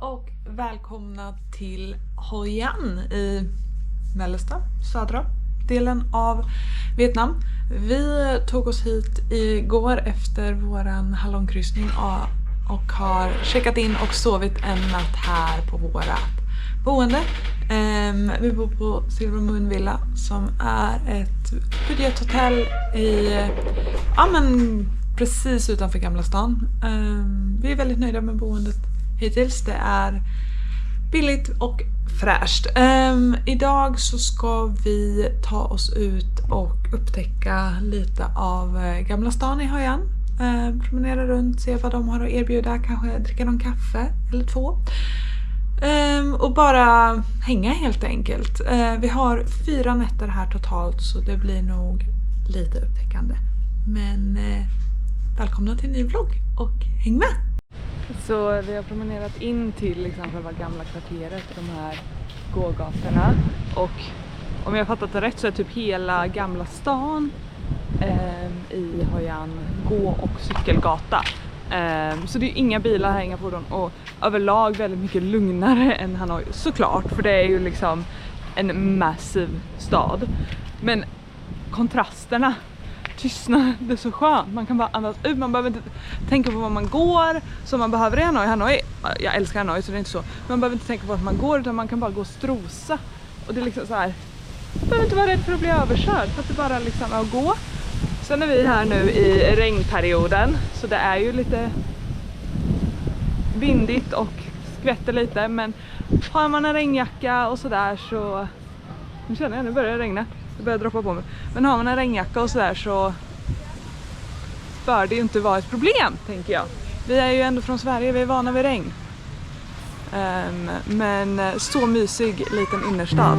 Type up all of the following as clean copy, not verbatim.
och välkomna till Hoi An i mellersta, södra delen av Vietnam. Vi tog oss hit igår efter våran hallongkryssning och har checkat in och sovit en natt här på vårat boende. Vi bor på Silver Moon Villa som är ett budgethotell i, precis utanför Gamla stan. Vi är väldigt nöjda med boendet hittills. Det är billigt och fräscht. Idag så ska vi ta oss ut och upptäcka lite av Gamla stan i Hoi An. Promenera runt, se vad de har att erbjuda, kanske dricka någon kaffe eller två. Och bara hänga helt enkelt. Vi har 4 nätter här totalt så det blir nog lite upptäckande. Men välkomna till en ny vlogg och häng med! Så vi har promenerat in till liksom själva gamla kvarteret, de här gågatorna. Och om jag har fattat det rätt så är typ hela Gamla stan i Hoi An gå- och cykelgata. Så det är inga bilar här, inga fordon, och överlag väldigt mycket lugnare än Hanoi, såklart, för det är ju liksom en massiv stad. Men kontrasterna, tystnad, det är så skönt, man kan bara andas ut, man behöver inte tänka på var man går som man behöver i Hanoi. Jag älskar Hanoi så det är inte så, man behöver inte tänka på vart man går utan man kan bara gå och strosa. Och det är liksom så här, man behöver inte vara rädd för att bli överkörd, för att det bara liksom är att gå. Sen är vi här nu i regnperioden så det är ju lite vindigt och skvätter lite, men har man en regnjacka och sådär så, nu känner jag, nu börjar det regna, det börjar droppa på mig, men har man en regnjacka och sådär så bör det ju inte vara ett problem, tänker jag. Vi är ju ändå från Sverige, vi är vana vid regn. Men så mysig liten innerstad.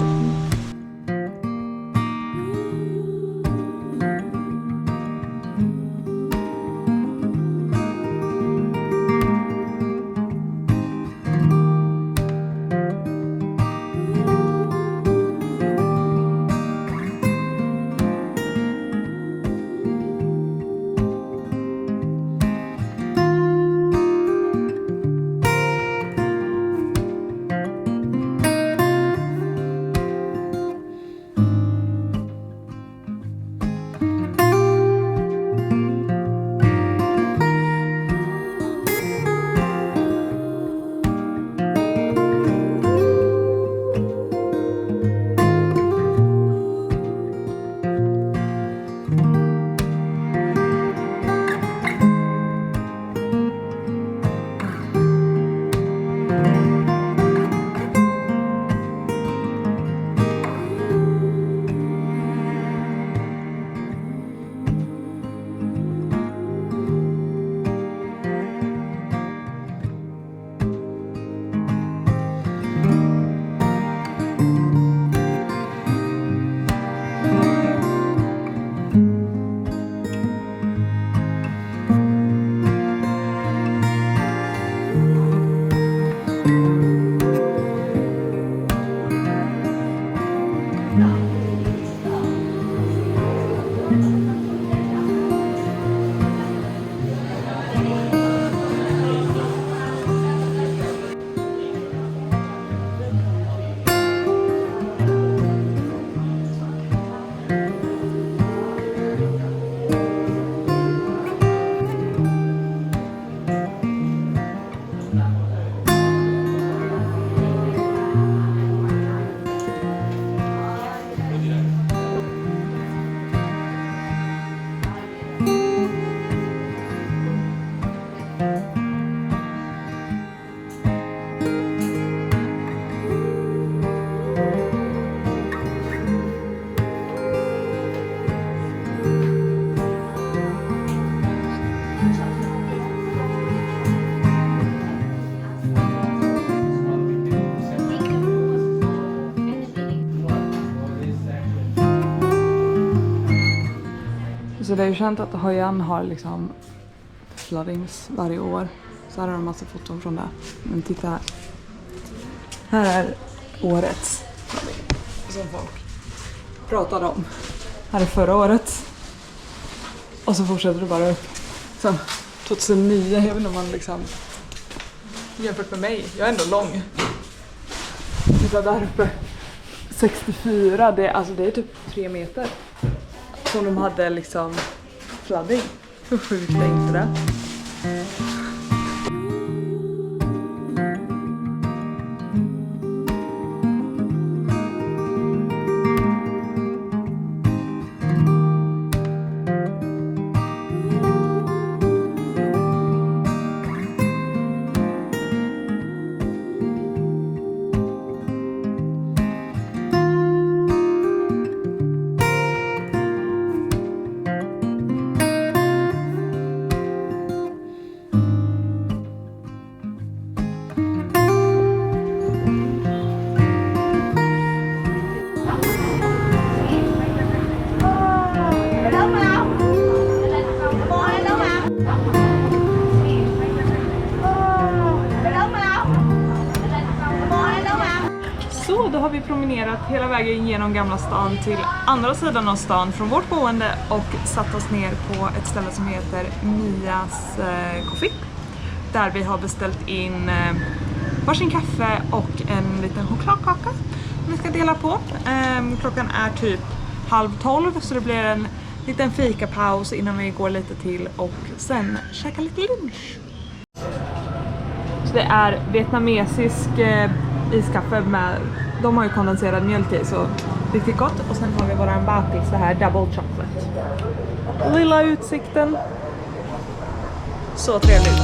Så det är ju känt att Hoi An har liksom floodings varje år. Så här har de en massa foton från det. Men titta här. Här är årets flooding som folk pratade om. Här är förra året. Och så fortsätter det bara upp. Så 2009, jag vet inte om man liksom jämfört med mig. Jag är ändå lång. Titta där uppe. 64, det är typ 3 meter. Som de hade liksom flooding. Hur sjukt är inte det? Så då har vi promenerat hela vägen genom Gamla stan till andra sidan av stan från vårt boende och satt oss ner på ett ställe som heter Mias Coffee. Där vi har beställt in varsin kaffe och en liten chokladkaka som vi ska dela på. Klockan är typ 11:30 så det blir en liten fikapaus innan vi går lite till och sen käka lite lunch. Så det är vietnamesisk iskaffe med, de har ju kondenserad mjölk i så riktigt gott. Och sen har vi våran bakelse här, double chocolate. Lilla utsikten. Så trevligt.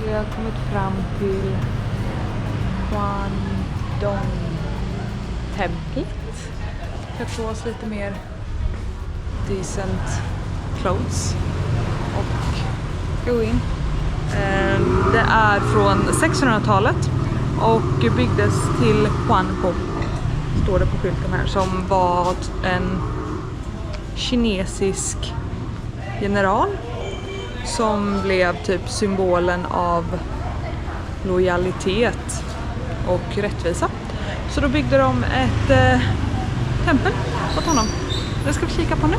Vi har kommit fram till Kwangdong-templet. Vi har på oss lite mer decent clothes och gå in. Det är från 600-talet och byggdes till Quan Po, står det på skylten här, som var en kinesisk general som blev typ symbolen av lojalitet och rättvisa. Så då byggde de ett tempel åt honom. Det ska vi kika på nu.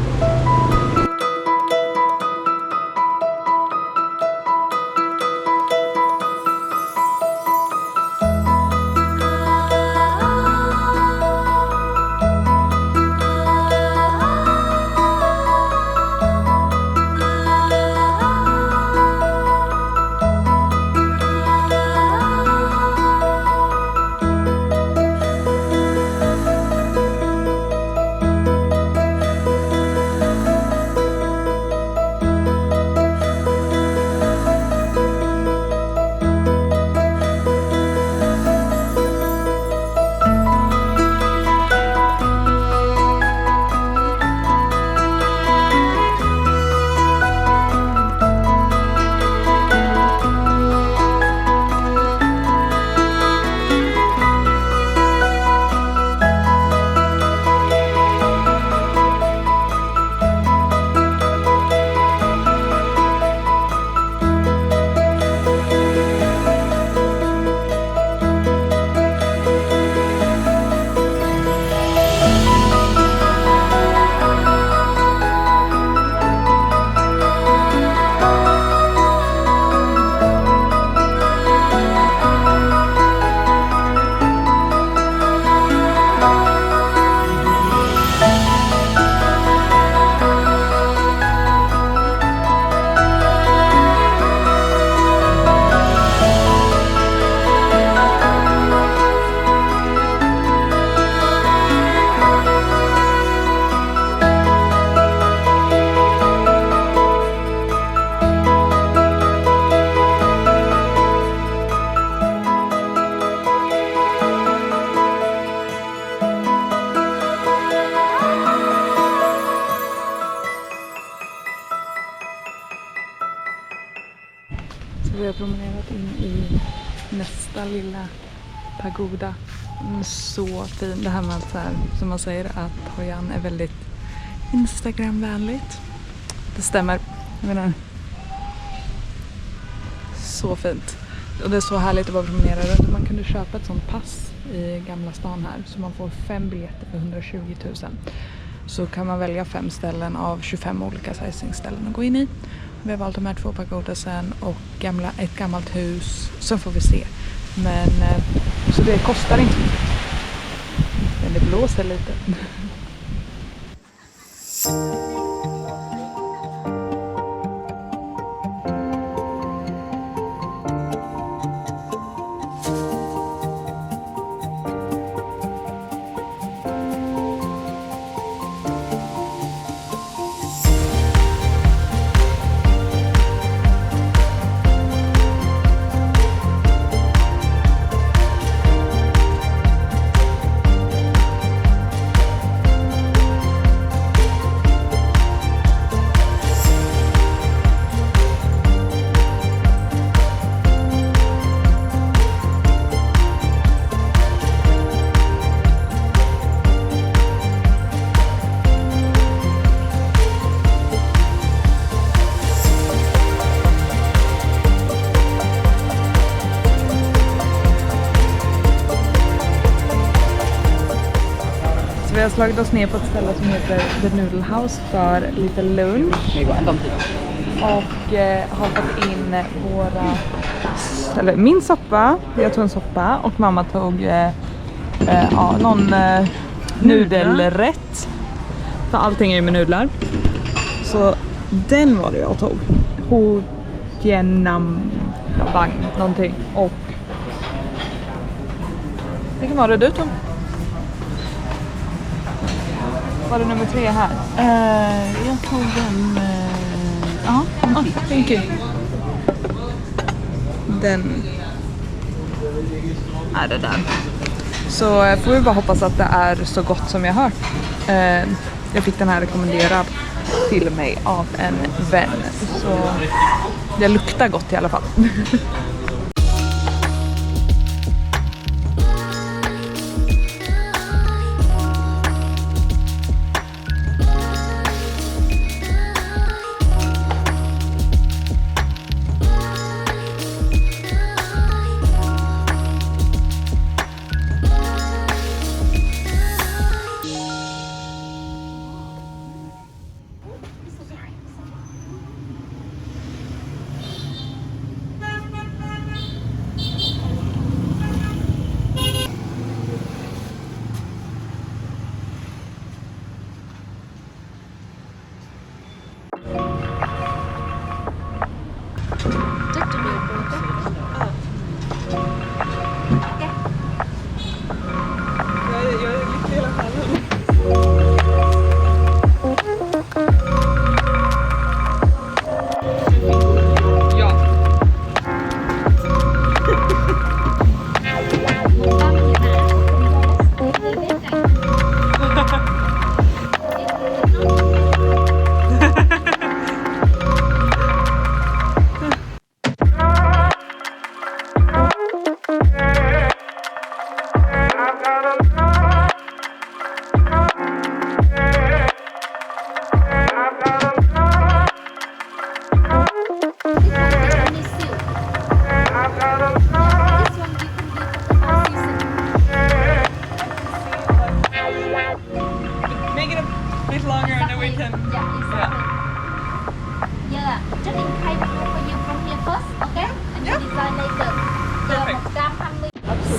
Så vi har promenerat in i nästa lilla pagoda. Så fin. Det här med att så här, som man säger att Hoi An är väldigt Instagramvänligt. Det stämmer. Jag menar. Så fint. Och det är så härligt att bara promenera runt. Man kunde köpa ett sånt pass i Gamla stan här. Så man får 5 biljetter för 120 000. Så kan man välja 5 ställen av 25 olika sightseeingställen att gå in i. Vi har valt de här 2 pagodasen och ett gammalt hus. Så får vi se. Men så det kostar inte. Men det blåser lite. Vi har slagit oss ner på ett ställe som heter The Noodle House för lite lunch. Och har fått in min soppa. Jag tog en soppa och mamma tog någon nudelrätt. För allting är ju med nudlar. Så den var det jag tog. Hojianam bang någonting. Och vilken var det du tog? Var det nummer 3 här? Jag tog den... Ja, thank you. Den är det där. Så får vi bara hoppas att det är så gott som jag hört. Jag fick den här rekommenderad till mig av en vän. Så det luktar gott i alla fall.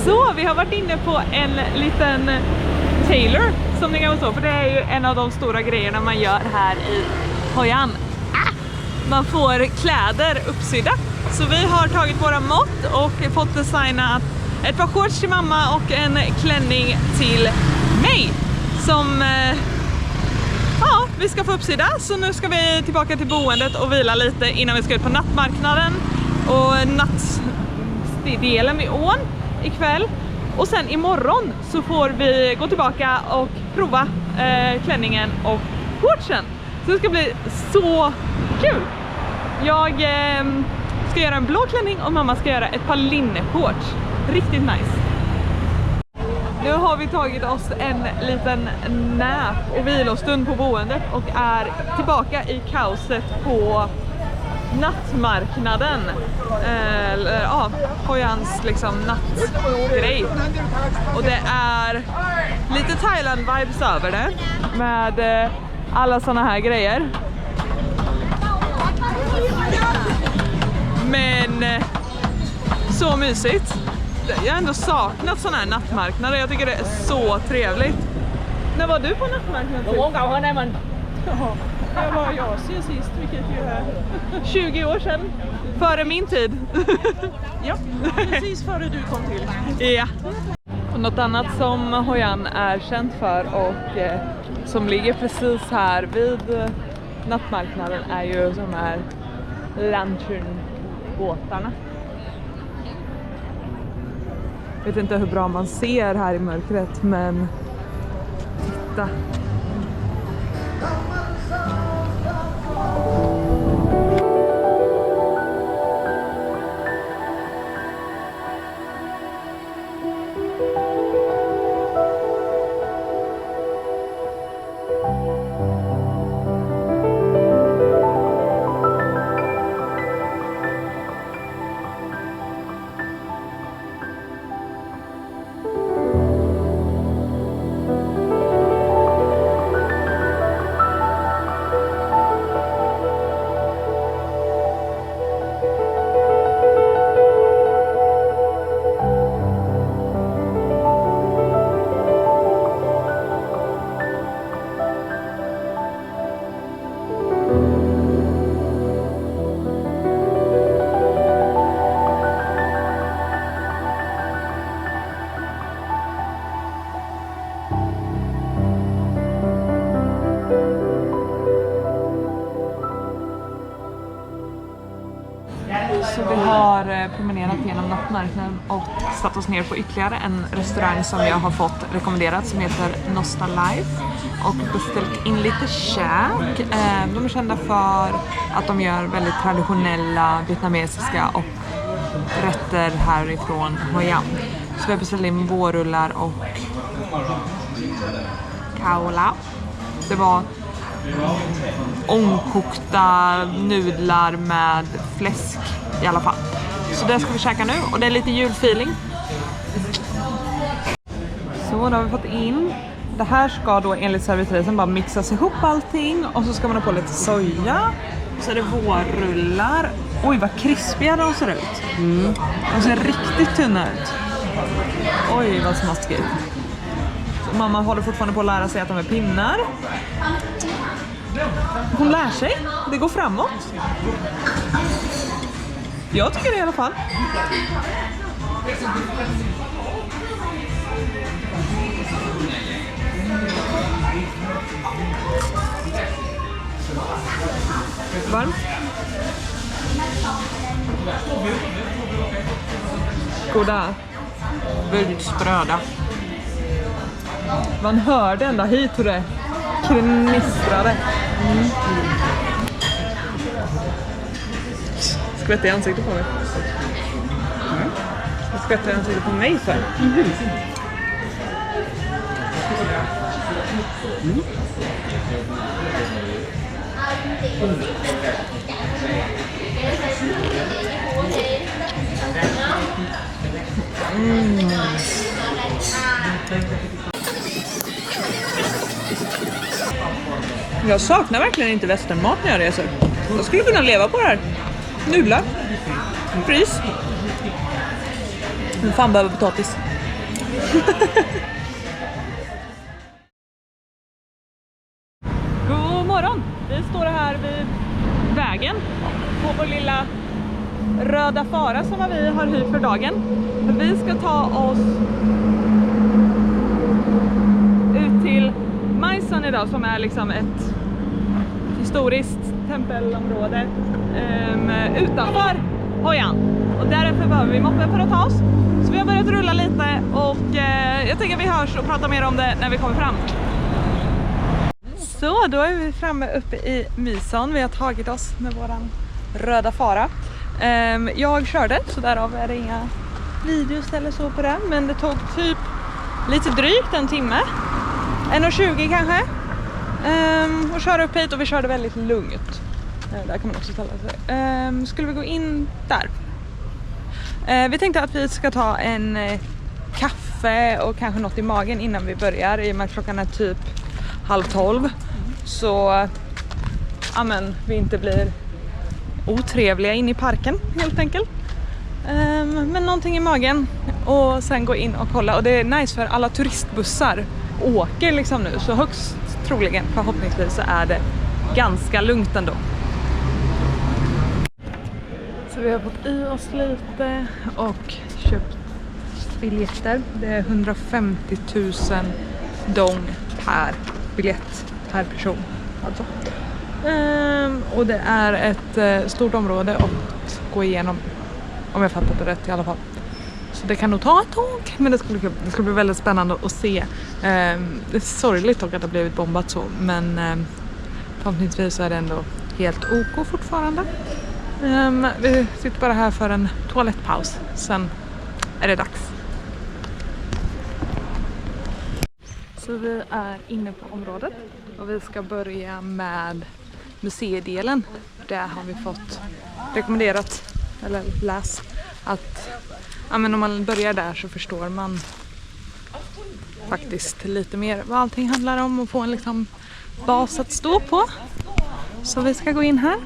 Så vi har varit inne på en liten tailor som ni kan så, för det är ju en av de stora grejerna man gör här i Hoi An. Man får kläder uppsydda. Så vi har tagit våra mått och fått designa ett par shorts till mamma och en klänning till mig som vi ska få uppsida. Så nu ska vi tillbaka till boendet och vila lite innan vi ska ut på nattmarknaden och nattdelen vid ån ikväll. Och sen imorgon så får vi gå tillbaka och prova klänningen och shortsen. Så det ska bli så kul. Jag ska göra en blå klänning och mamma ska göra ett par linneshorts. Riktigt nice. Nu har vi tagit oss en liten nap och vilostund på boendet och är tillbaka i kaoset på nattmarknaden. Ja, Hoi Ans liksom nattgrej. Och det är lite Thailand-vibes över det med alla såna här grejer. Men så mysigt. Jag har ändå saknat såna här nattmarknader. Jag tycker det är så trevligt. När var du på nattmarknaden? Jag var i Asien sist, vilket ju är 20 år sedan. Före min tid. ja, precis före du kom till. Ja. Och något annat som Hoi An är känt för och som ligger precis här vid nattmarknaden är ju de här lanternbåtarna. Jag vet inte hur bra man ser här i mörkret, men titta. Så vi har promenerat genom nattmarknaden och satt oss ner på ytterligare en restaurang som jag har fått rekommenderat som heter Nosta Life och beställt in lite käk. De är kända för att de gör väldigt traditionella vietnamesiska och rätter härifrån Hoi An. Så vi har beställt in vårrullar och kaola. Det var ångkokta nudlar med fläsk i alla fall. Så det ska vi käka nu och det är lite julfeeling. Så då har vi fått in. Det här ska då enligt servitrisen bara mixas ihop allting och så ska man ha på lite soja. Så är det vårrullar. Oj, vad krispiga de ser ut. De ser riktigt tunna ut. Oj, vad smaskigt. Så mamma håller fortfarande på att lära sig att de är pinnar. Hon lär sig. Det går framåt. Jag tycker det i alla fall. Varmt. Goda. Väldigt spröda. Man hörde ända hit hur det knistrade. Skvätter i ansiktet på mig. Skvätter i ansiktet på mig för. Jag saknar verkligen inte västernmat när jag reser. Jag skulle kunna leva på det här. Nudlar. Frys. Men fan behöver potatis. God morgon. Vi står här vid vägen på vår lilla röda fara som vi har hyrt för dagen. Vi ska ta oss ut till Mae Son idag som är liksom ett historiskt tempelområde utanför Hoi An. Och därför behöver vi moppen för att ta oss. Så vi har börjat rulla lite och jag tänker att vi hörs och pratar mer om det när vi kommer fram. Så, då är vi framme uppe i Mae Son. Vi har tagit oss med våran röda fara. Jag körde, så därav är det inga videos eller så på det. Men det tog typ lite drygt en timme. 1:20 kanske. Och köra upp hit, och vi körde väldigt lugnt. Där kan man också ställa sig. Skulle vi gå in där? Vi tänkte att vi ska ta en kaffe och kanske något i magen innan vi börjar. I och med att klockan är typ 11:30. Så vi inte blir otrevliga in i parken helt enkelt. Men någonting i magen och sen gå in och kolla. Och det är nice för alla turistbussar åker liksom nu. Så högst troligen, förhoppningsvis, så är det ganska lugnt ändå. Så vi har fått i oss lite och köpt biljetter. Det är 150 000 dong per biljett per person. Alltså. Och det är ett stort område att gå igenom, om jag fattat det rätt i alla fall. Så det kan nog ta ett tag, men det skulle bli väldigt spännande att se. Det är sorgligt dock att det har blivit bombat så, men förhoppningsvis så är det ändå helt OK fortfarande. Vi sitter bara här för en toalettpaus, sen är det dags. Så vi är inne på området och vi ska börja med museidelen. Där har vi fått rekommenderat, eller läs, att om man börjar där så förstår man faktiskt lite mer vad allting handlar om och få en liksom bas att stå på. Så vi ska gå in här.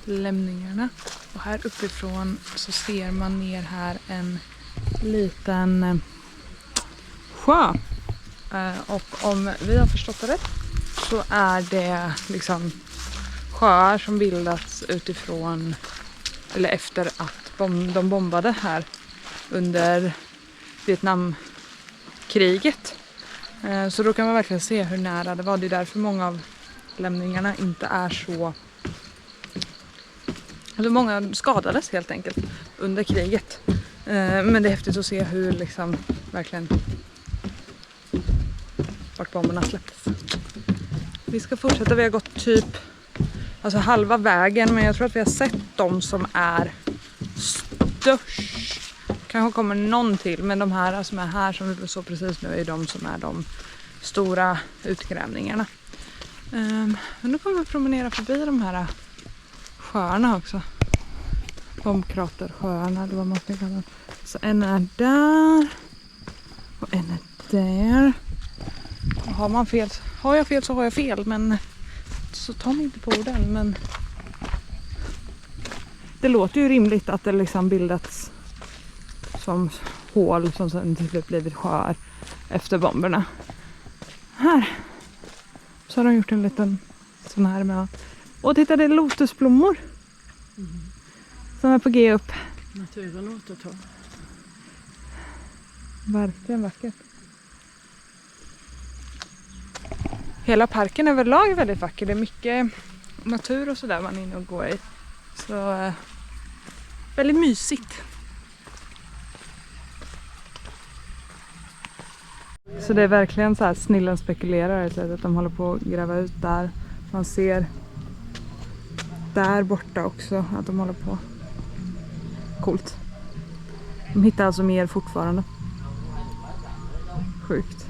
lämningarna. Och här uppifrån så ser man ner här en liten sjö. Och om vi har förstått det rätt så är det liksom sjöar som bildats utifrån eller efter att de bombade här under Vietnamkriget. Så då kan man verkligen se hur nära det var. Det är därför många av lämningarna inte är så... Alltså många skadades helt enkelt under kriget. Men det är häftigt att se hur liksom verkligen vart bomberna släpptes. Vi ska fortsätta, vi har gått typ alltså halva vägen, men jag tror att vi har sett de som är störst. Kanske kommer någon till, men de här som är här som vi såg precis nu är de som är de stora utgrävningarna. Men nu kommer vi promenera förbi de här sjöarna också. Bombkratersjöarna eller vad man ska kalla dem. Så en är där och en är där. Och har jag fel så har jag fel, men så ta mig inte på orden, men det låter ju rimligt att det liksom bildats som hål som sen till slut blivit sjöar efter bomberna. Här så har de gjort en liten sån här med. Och titta, det är lotusblommor som är på G upp. Naturen återtar. Verkligen vackert. Hela parken överlag är väldigt vacker. Det är mycket natur och sådär man är inne och går i. Så väldigt mysigt. Så det är verkligen så här snillen spekulerar att de håller på att gräva ut där. Man ser där borta också att de håller på. Coolt. De hittar alltså mer fortfarande. Sjukt.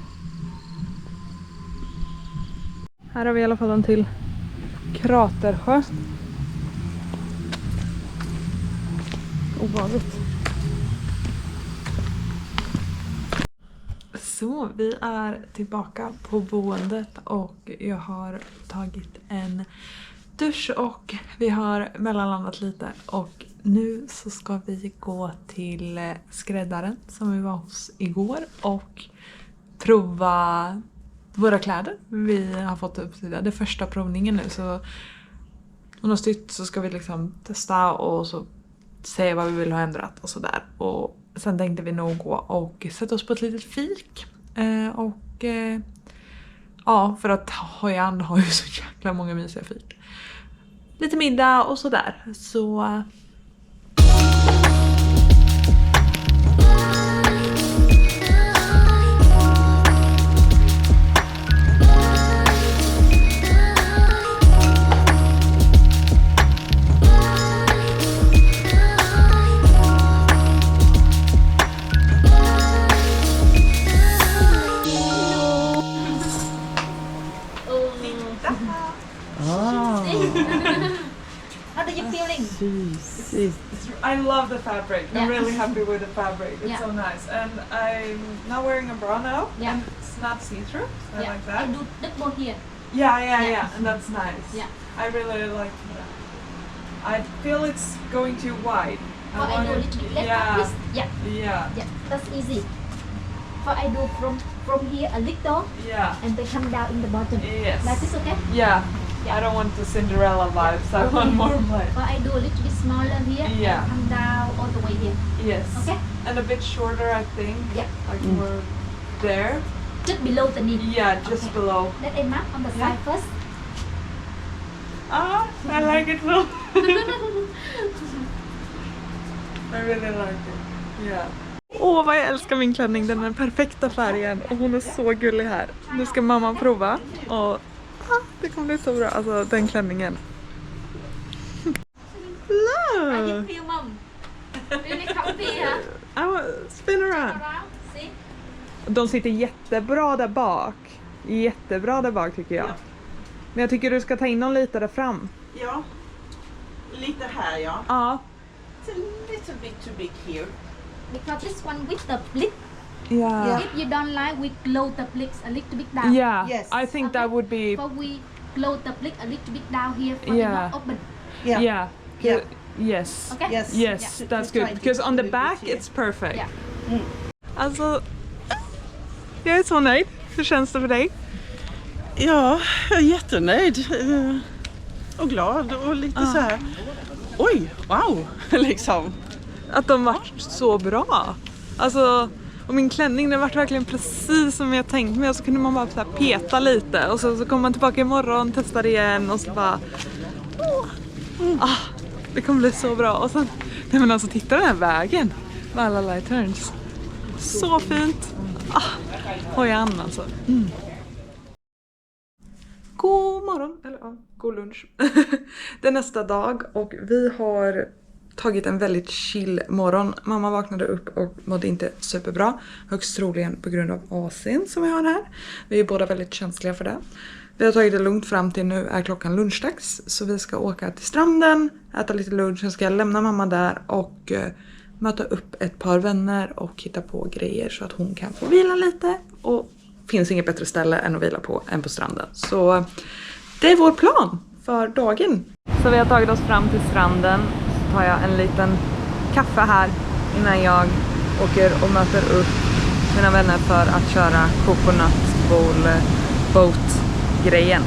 Här har vi i alla fall en till kratersjö. Ovanligt. Så vi är tillbaka på boendet och jag har tagit en dusch och vi har mellanlandat lite och nu så ska vi gå till skräddaren som vi var hos igår och prova våra kläder. Vi har fått upp det första provningen nu, så om något styrt så ska vi liksom testa och så se vad vi vill ha ändrat och sådär. Och sen tänkte vi nog gå och sätta oss på ett litet fik. Ja, för att Hoi-An har ju så jäkla många mysiga fik. Lite middag och sådär. Så... I love the fabric. Yeah. I'm really happy with the fabric. It's Yeah. so nice. And I'm now wearing a bra now. Yeah. And it's not see-through. I like that. I do double here. Yeah. Yeah. And that's nice. Yeah. I really like that. I feel it's going too wide. For I do a little bit less twist. Yeah. Yeah. That's easy. For I do from here a little Yeah. and they come down in the bottom. Yes. Like this, okay? Yeah. Yeah. I don't want the Cinderella vibes. I Okay. want more like... For I do a little bit smaller here Yeah. and come down all the way here. Yes. Okay? And a bit shorter, I think. Yeah. Like more there. Just below the knee. Yeah, just Okay. below. Let them mark on the Yeah. side first. Ah, I like it so. I really like it. Yeah. Åh, vad jag älskar min klänning. Den är den perfekta färgen och hon är så gullig här. Nu ska mamma prova och det kommer bli så bra. Alltså den klänningen. I Look! can feel mom. Really comfy, huh? I want spin around. Around. See? De sitter jättebra där bak. Jättebra där bak tycker jag. Men jag tycker du ska ta in dem lite där fram. Ja, lite här ja. Ja. It's a little bit too big here. Because this one with the blick. Yeah. If you don't like, we glow the blicks a little bit down. Yeah. Yes. I think that would be For we glow the blick a little bit down here for Yeah. the not open. Yeah. yeah. Yeah. Yes. Okay. Yes. Yes, Yeah. that's good. Because on the back it's perfect. Alltså, jag är så nöjd. Hur känns det för dig? Ja, jag är jättenöjd. Och glad och lite så här. Oj, wow, liksom. Att de var så bra. Alltså, och min klänning den var verkligen precis som jag tänkt mig. Och så kunde man bara så här peta lite. Och så kommer man tillbaka imorgon, testar igen och så bara... det kommer bli så bra. Och sen, nej men alltså titta den här vägen. Med alla light turns. Så fint. Hojan alltså. God morgon, eller god lunch. Det är nästa dag och vi har tagit en väldigt chill morgon. Mamma vaknade upp och mådde inte superbra. Högst troligen på grund av AC:n som vi har här. Vi är båda väldigt känsliga för det. Vi har tagit det lugnt fram till nu är klockan lunchdags. Så vi ska åka till stranden, äta lite lunch. Sen ska jag lämna mamma där och möta upp ett par vänner och hitta på grejer så att hon kan få vila lite. Och finns inget bättre ställe än att vila på än på stranden. Så det är vår plan för dagen. Så vi har tagit oss fram till stranden. Så tar jag en liten kaffe här innan jag åker och möter upp mina vänner för att köra coconut boat grejen.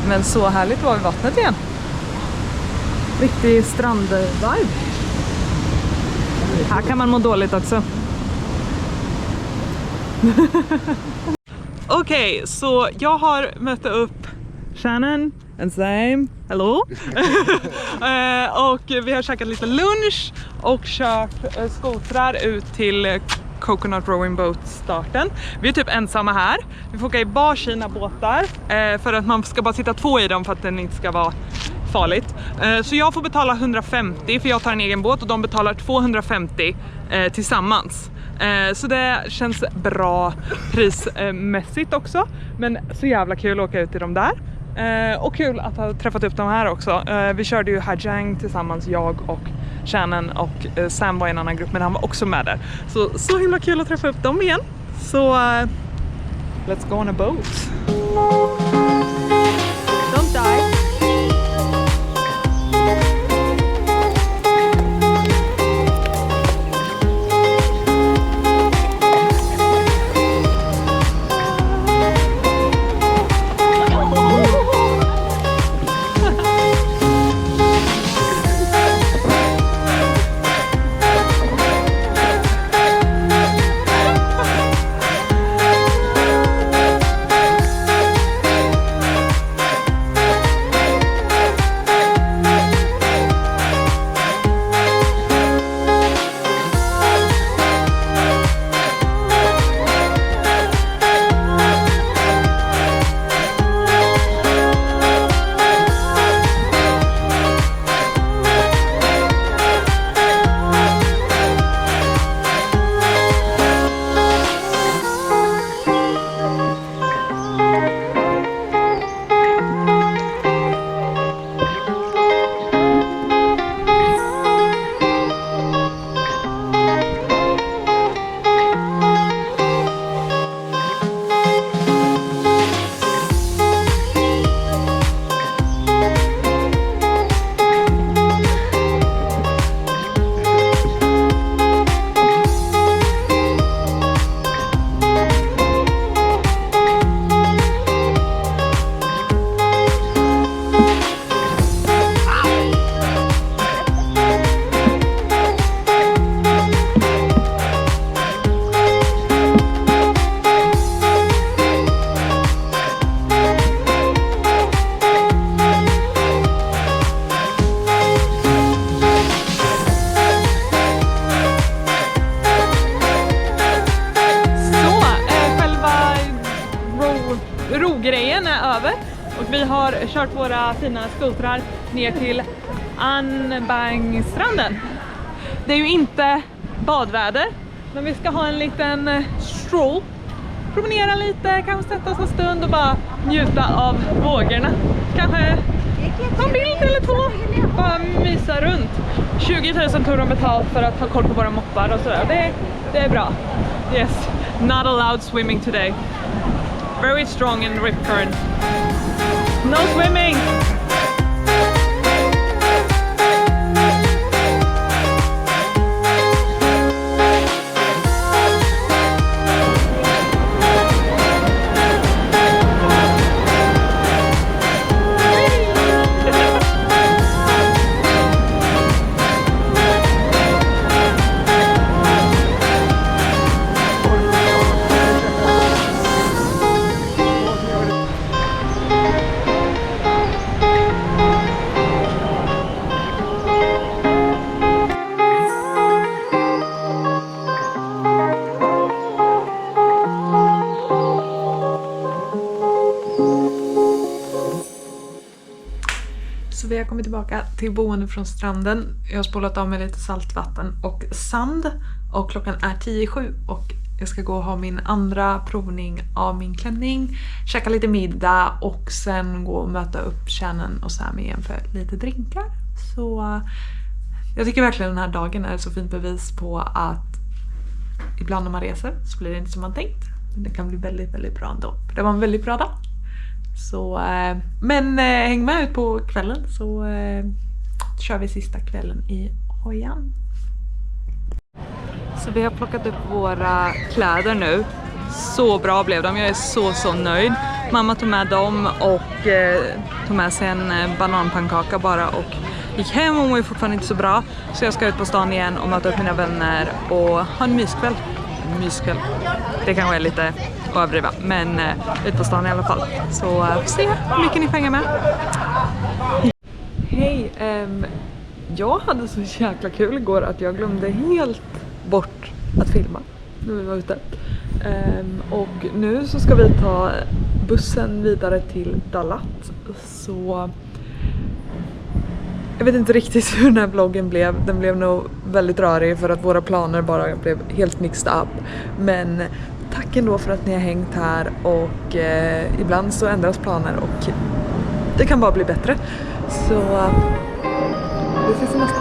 Men så härligt var vid vattnet igen. Riktig strandvibe. Här kan man må dåligt också. Okej, så jag har mött upp Shannon and Sam. Hello. Och vi har käkat lite lunch och kört skotrar ut till Coconut Rowing Boat starten. Vi är typ ensamma här. Vi får åka i varsina båtar för att man ska bara sitta 2 i dem för att den inte ska vara farligt. Så jag får betala 150 för jag tar en egen båt och de betalar 250 tillsammans. Så det känns bra prismässigt också. Men så jävla kul att åka ut i dem där. Och kul att ha träffat upp dem här också. Vi körde ju Hajang tillsammans, jag och Shannon och Sam var i en annan grupp men han var också med där. Så himla kul att träffa upp dem igen. Så let's go on a boat. Don't die. Rogrejen är över och vi har kört våra fina skotrar ner till Anbangstranden. Det är ju inte badväder, men vi ska ha en liten stroll. Promenera lite, kanske sätta oss en stund och bara njuta av vågorna. Kanske ta en bild eller 2, bara mysa runt. 20 000 tog de betalt för att ha koll på våra moppar och sådär. Det är bra. Yes, not allowed swimming today. Very strong in rip current. No swimming! Så vi har kommit tillbaka till boende från stranden. Jag har spolat av med lite saltvatten och sand. Och klockan är 10:07 och jag ska gå och ha min andra provning av min klänning. Käka lite middag och sen gå och möta upp Shannon och Sam igen för lite drinkar. Så jag tycker verkligen den här dagen är ett så fint bevis på att ibland när man reser så blir det inte som man tänkt. Men det kan bli väldigt, väldigt bra ändå. Det var en väldigt bra dag. Så, men häng med ut på kvällen så kör vi sista kvällen i Hoi An. Så vi har plockat upp våra kläder nu. Så bra blev de, jag är så nöjd. Mamma tog med dem och tog med sig en bananpannkaka bara och gick hem. Hon var ju fortfarande inte så bra. Så jag ska ut på stan igen och möta upp mina vänner och ha en myskväll. Det kanske är lite överdriva, men ut på stan i alla fall. Så får se hur mycket ni får hänga med. Hej, jag hade så jäkla kul igår att jag glömde helt bort att filma när vi var ute. Och nu så ska vi ta bussen vidare till Dalat. Så jag vet inte riktigt hur den här vloggen blev. Den blev nog väldigt rörig för att våra planer bara blev helt mixed up. Men tack ändå för att ni har hängt här och ibland så ändras planer och det kan bara bli bättre. Så vi ses i nästa.